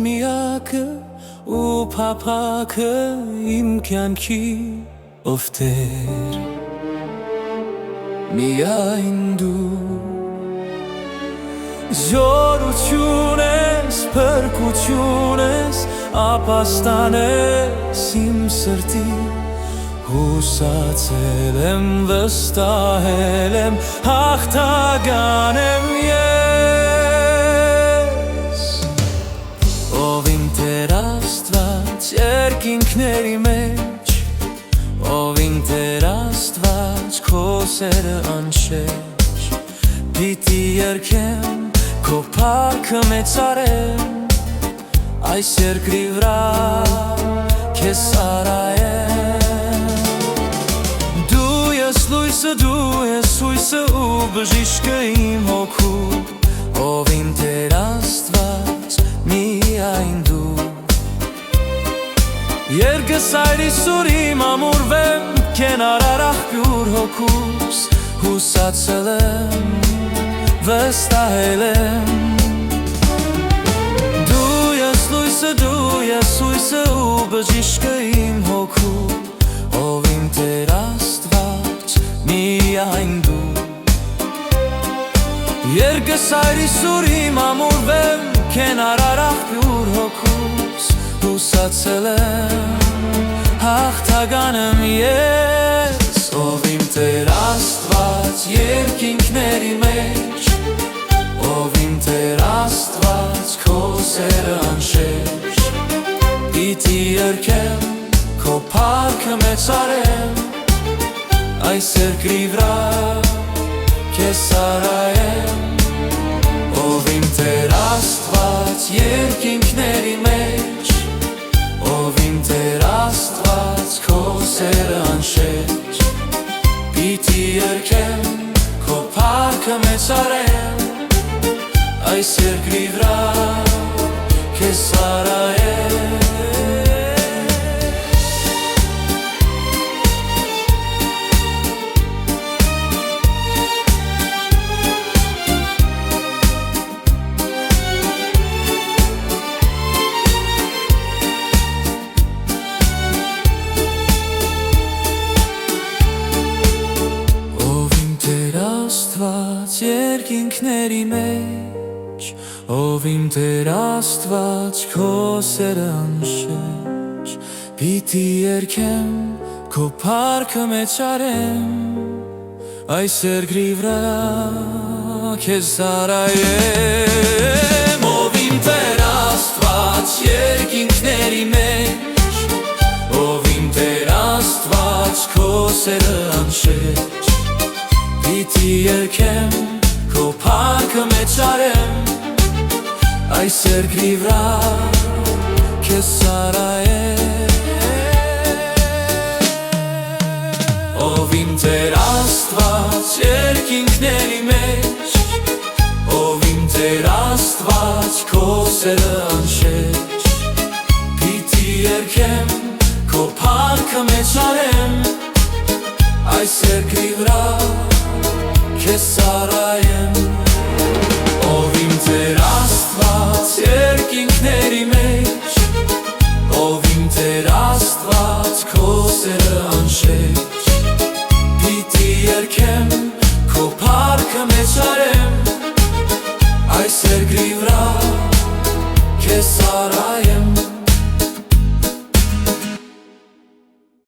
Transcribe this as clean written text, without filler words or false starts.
միակը ու փափակը իմ կյանքի ով Տեր միայն դու Զորություն ես, փրկություն ես, ապաստան ես իմ սրտի Հուսացել եմ, վստահել եմ, հաղթական եմ ես Ով իմ Տեր Աստված երկինքների մեջ Ով իմ Տեր Աստված քո սերը անշեշ Պիտի երգեմ Քո փառքը մեծարեմ այս երկրի վրա քեզ ծառայեմ Դու ես լույսը, դու ես հույսը ու բժիշկը իմ հոգու Ով իմ Տեր Աստված միայն դու Երգս այր Իսուր իմ ամուրվեմ կենարար աղբյուր հոգուս Հուսացել եմ վստահել եմ Դու ես հույսը ու բժիշկը իմ հոգու Ով իմ Տեր Աստված միայն դու Երգս այր Իսուր իմ ամուրվեմ կենարար աղբյուր հոգուս Հուսացել եմ հաղթական եմ ես Ով իմ Տեր Աստված երկինքների մեջ Ով իմ Տեր Աստված քո սերը անշեշ Պիտի երգեմ քո փառքը մեծարեմ այս երկրի վրա քեզ ծառայեմ Ով իմ Տեր Աստված երկինքների մեջ Ով իմ Տեր Աստված քո սերը անշեշ Պիտի երգեմ քո փառքը մեծարեմ այս երկրի վրա քեզ ծառայեմ Ով իմ Տեր Աստված երկինքների մեջ Ով իմ Տեր Աստված քո սերը անշեշ Պիտի երգեմ քո փառքը մեծարեմ այս երկրի վրա քեզ ծառայեմ Ով իմ Տեր Աստված երկինքների մեջ Ով իմ Տեր Աստված քո սերը անշեշ Պիտի երգեմ քո փառքը մեծարեմ այս երկրի վրա քեզ ծառայեմ Ով իմ Տեր Աստված երկինքների մեջ Ով իմ Տեր Աստված քո սերը անշեշ Պիտի երգեմ քո փառքը մեծարեմ այս երկրի վրա քեզ ծառայեմ Ով իմ Տեր Աստված երկինքների մեջ Ով իմ Տեր Աստված քո սերը անշեշ